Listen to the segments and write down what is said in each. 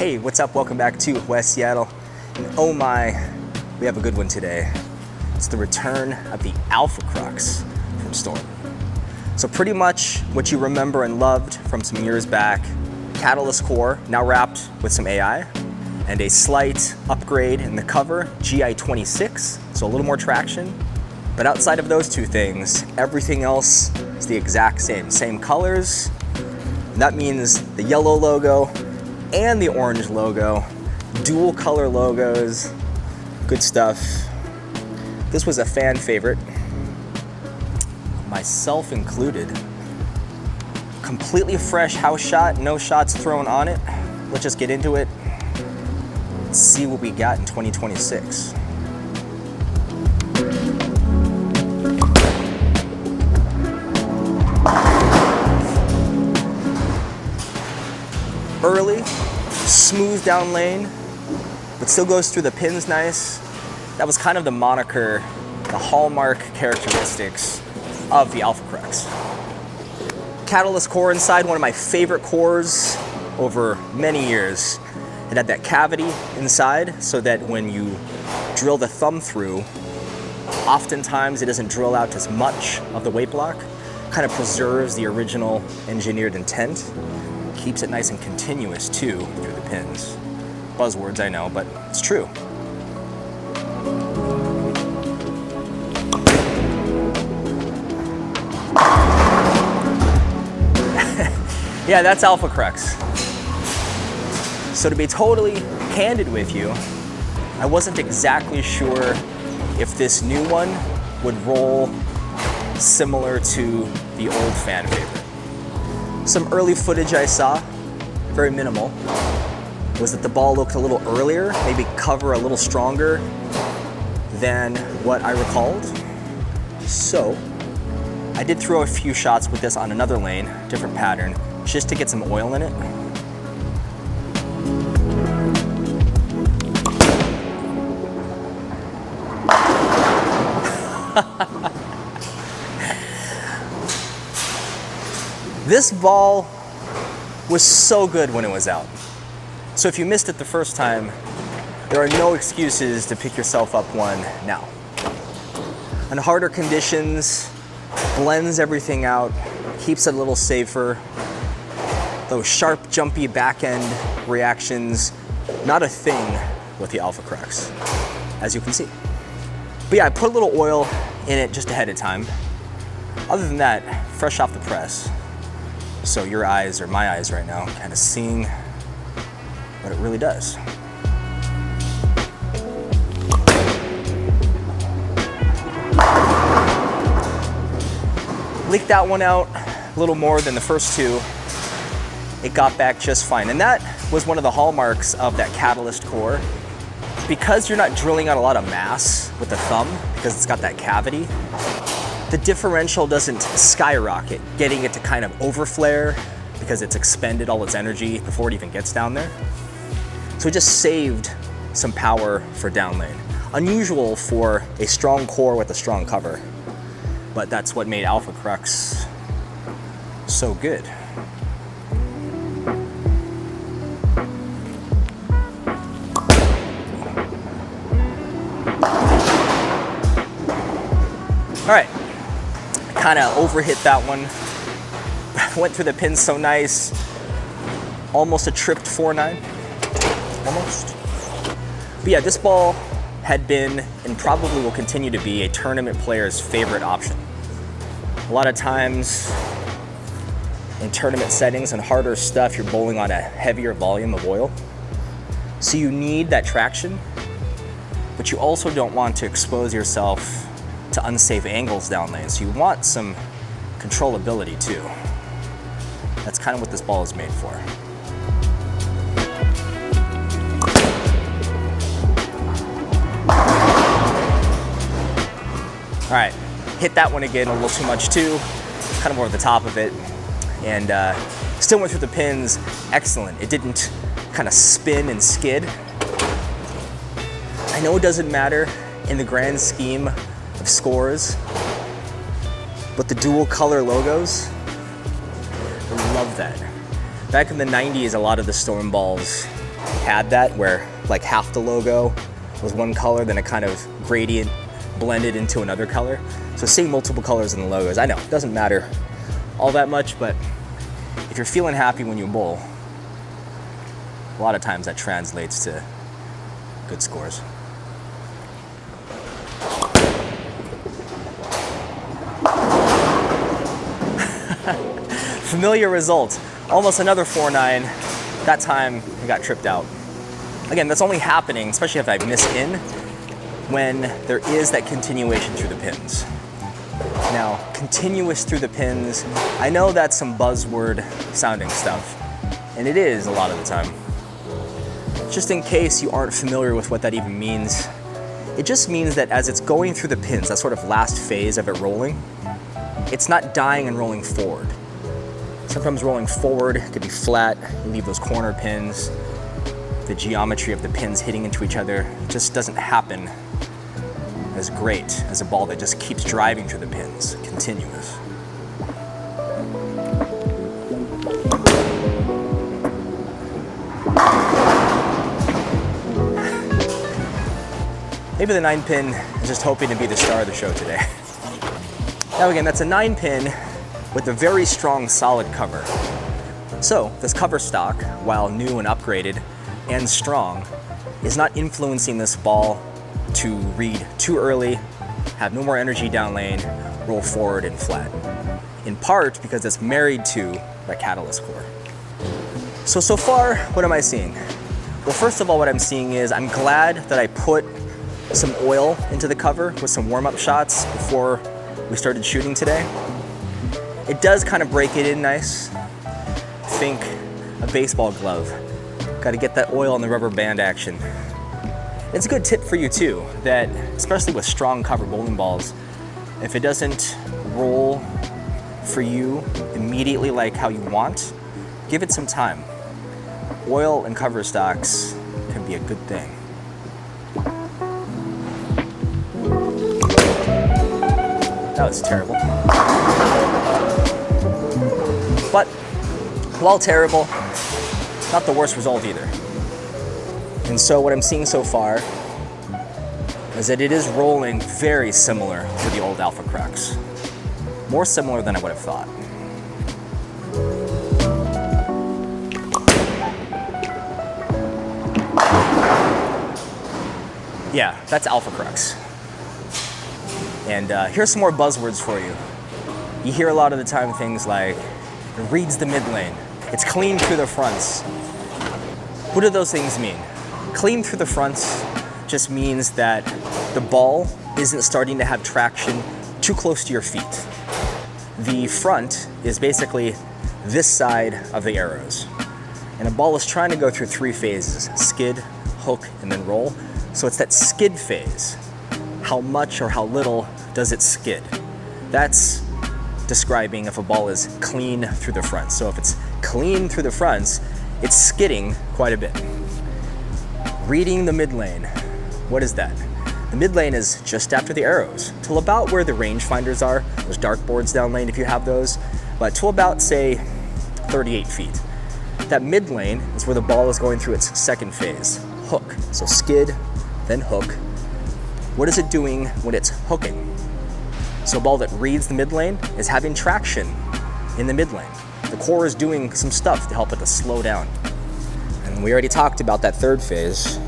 Hey, what's up? Welcome back to West Seattle. And oh my, we have a good one today. It's the return of the Alpha Crux from Storm. So pretty much what you remember and loved from some years back, Catalyst core, now wrapped with some AI, and a slight upgrade in the cover, GI26, so a little more traction. But outside of those two things, everything else is the exact same colors. And that means the yellow logo and the orange logo, dual color logos, good stuff. This was a fan favorite, myself included. Completely fresh house shot, no shots thrown on it. Let's just get into it. Let's see what we got in 2026. Early, smooth down lane, but still goes through the pins nice. That was kind of the moniker, the hallmark characteristics of the Alpha Crux. Catalyst core inside, one of my favorite cores over many years. It had that cavity inside so that when you drill the thumb through, oftentimes it doesn't drill out as much of the weight block, kind of preserves the original engineered intent. Keeps it nice and continuous too through the pins. Buzzwords, I know, but it's true. Yeah, that's Alpha Crux. So to be totally candid with you, I wasn't exactly sure if this new one would roll similar to the old fan favorite. Some early footage I saw, very minimal, was that the ball looked a little earlier, maybe cover a little stronger than what I recalled. So I did throw a few shots with this on another lane, different pattern, just to get some oil in it. This ball was so good when it was out. So if you missed it the first time, there are no excuses to pick yourself up one now. On harder conditions, blends everything out, keeps it a little safer. Those sharp, jumpy back end reactions, not a thing with the Alpha Crux, as you can see. But yeah, I put a little oil in it just ahead of time. Other than that, fresh off the press. So your eyes or my eyes right now kind of seeing what it really does. Leaked that one out a little more than the first two. It got back just fine. And that was one of the hallmarks of that Catalyst core. Because you're not drilling out a lot of mass with the thumb, because it's got that cavity, the differential doesn't skyrocket, getting it to kind of overflare because it's expended all its energy before it even gets down there. So it just saved some power for down lane. Unusual for a strong core with a strong cover, but that's what made Alpha Crux so good. All right. Kind of overhit that one. Went through the pins so nice. Almost a tripped 4-9. Almost. But yeah, this ball had been and probably will continue to be a tournament player's favorite option. A lot of times in tournament settings and harder stuff, you're bowling on a heavier volume of oil. So you need that traction, but you also don't want to expose yourself to unsafe angles down lane. So you want some controllability too. That's kind of what this ball is made for. All right, hit that one again a little too much too, kind of more at the top of it. And still went through the pins, excellent. It didn't kind of spin and skid. I know it doesn't matter in the grand scheme of scores, but the dual color logos, I love that. Back in the 90s, a lot of the Storm balls had that, where like half the logo was one color, then it kind of gradient blended into another color. So seeing multiple colors in the logos, I know it doesn't matter all that much, but if you're feeling happy when you bowl, a lot of times that translates to good scores. Familiar result, almost another 4-9. That time I got tripped out. Again, that's only happening, especially if I miss in, when there is that continuation through the pins. Now, continuous through the pins, I know that's some buzzword sounding stuff, and it is a lot of the time. Just in case you aren't familiar with what that even means, it just means that as it's going through the pins, that sort of last phase of it rolling, it's not dying and rolling forward. Sometimes rolling forward could be flat, you leave those corner pins, the geometry of the pins hitting into each other just doesn't happen as great as a ball that just keeps driving through the pins, continuous. Maybe the 9-pin is just hoping to be the star of the show today. Now again, that's a 9-pin with a very strong solid cover. So this cover stock, while new and upgraded and strong, is not influencing this ball to read too early, have no more energy down lane, roll forward and flat. In part because it's married to that catalyst core. So far, what am I seeing? Well, first of all, what I'm seeing is I'm glad that I put some oil into the cover with some warm-up shots before we started shooting today. It does kind of break it in nice. Think a baseball glove. Got to get that oil on the rubber band action. It's a good tip for you too, that especially with strong cover bowling balls, if it doesn't roll for you immediately like how you want, give it some time. Oil and cover stocks can be a good thing. That was terrible. But while terrible, not the worst result either. And so what I'm seeing so far is that it is rolling very similar to the old Alpha Crux. More similar than I would have thought. Yeah, that's Alpha Crux. And here's some more buzzwords for you. You hear a lot of the time things like, it reads the mid lane, it's clean through the fronts. What do those things mean? Clean through the fronts just means that the ball isn't starting to have traction too close to your feet. The front is basically this side of the arrows. And a ball is trying to go through 3 phases, skid, hook, and then roll. So it's that skid phase. How much or how little does it skid? That's describing if a ball is clean through the fronts. So if it's clean through the fronts, it's skidding quite a bit. Reading the mid lane, what is that? The mid lane is just after the arrows, till about where the rangefinders are, those dart boards down lane if you have those, but to about, say, 38 feet. That mid lane is where the ball is going through its second phase, hook. So skid, then hook. What is it doing when it's hooking? So a ball that reads the mid lane is having traction in the mid lane. The core is doing some stuff to help it to slow down. And we already talked about that third phase,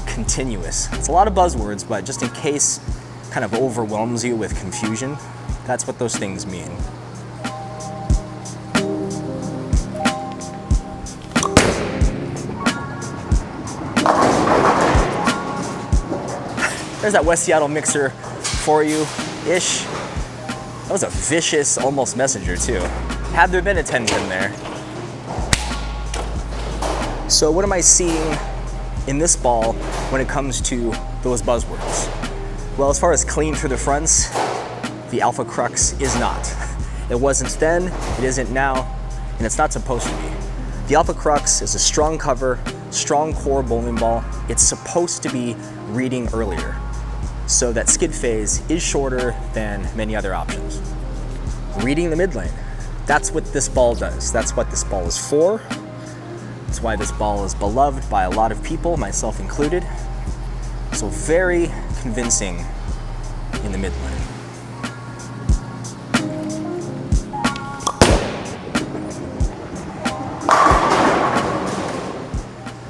continuous. It's a lot of buzzwords, but just in case it kind of overwhelms you with confusion, that's what those things mean. There's that West Seattle mixer for you-ish. That was a vicious, almost messenger too. Had there been a 10-pin there. So what am I seeing in this ball when it comes to those buzzwords? Well, as far as clean through the fronts, the Alpha Crux is not. It wasn't then, it isn't now, and it's not supposed to be. The Alpha Crux is a strong cover, strong core bowling ball. It's supposed to be reading earlier. So that skid phase is shorter than many other options. Reading the mid lane, that's what this ball does. That's what this ball is for. That's why this ball is beloved by a lot of people, myself included. So very convincing in the mid-lane.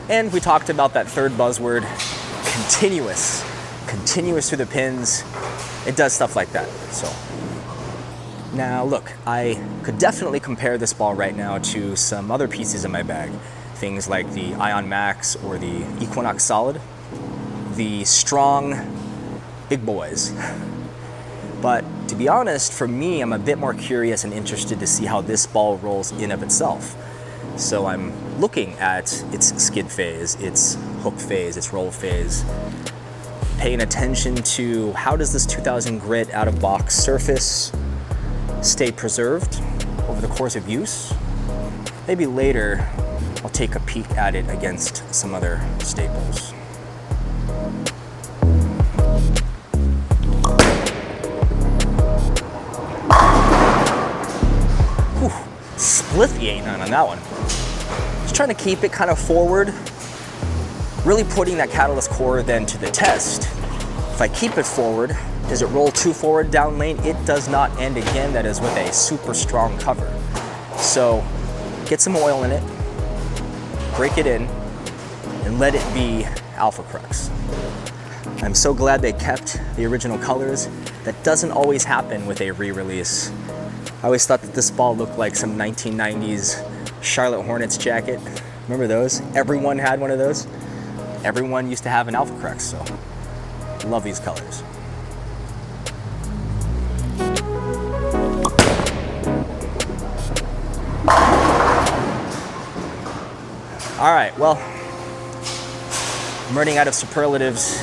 And we talked about that third buzzword, continuous. Continuous through the pins. It does stuff like that, so. Now look, I could definitely compare this ball right now to some other pieces in my bag. Things like the Ion Max or the Equinox Solid. The strong big boys. But to be honest, for me, I'm a bit more curious and interested to see how this ball rolls in of itself. So I'm looking at its skid phase, its hook phase, its roll phase, paying attention to how does this 2000 grit out-of-box surface stay preserved over the course of use. Maybe later I'll take a peek at it against some other staples. Whew, split the 8-9 on that one. Just trying to keep it kind of forward, really putting that catalyst core then to the test. If I keep it forward, does it roll too forward down lane? It does not, and again, that is with a super strong cover. So get some oil in it, break it in, and let it be Alpha Crux. I'm so glad they kept the original colors. That doesn't always happen with a re-release. I always thought that this ball looked like some 1990s Charlotte Hornets jacket. Remember those? Everyone had one of those. Everyone used to have an Alpha Crux, so love these colors. All right, well, I'm running out of superlatives.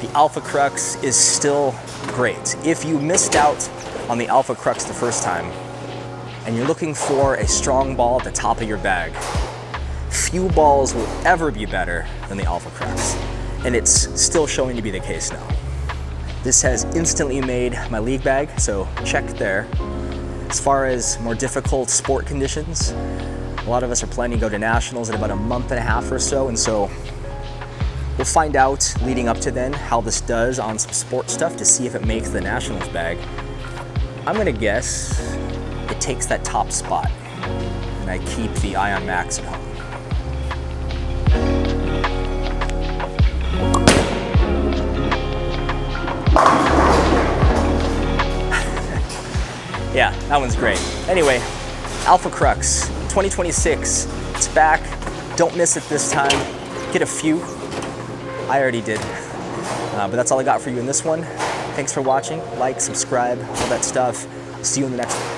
The Alpha Crux is still great. If you missed out on the Alpha Crux the first time, and you're looking for a strong ball at the top of your bag, few balls will ever be better than the Alpha Crux. And it's still showing to be the case now. This has instantly made my league bag, so check there. As far as more difficult sport conditions, a lot of us are planning to go to nationals in about a month and a half or so, and so we'll find out leading up to then how this does on some sport stuff to see if it makes the nationals bag. I'm gonna guess it takes that top spot, and I keep the Ion Max at home. Yeah, that one's great. Anyway, Alpha Crux 2026, it's back. Don't miss it this time. Get a few. I already did. But that's all I got for you in this one. Thanks for watching. Like, subscribe, all that stuff. See you in the next one.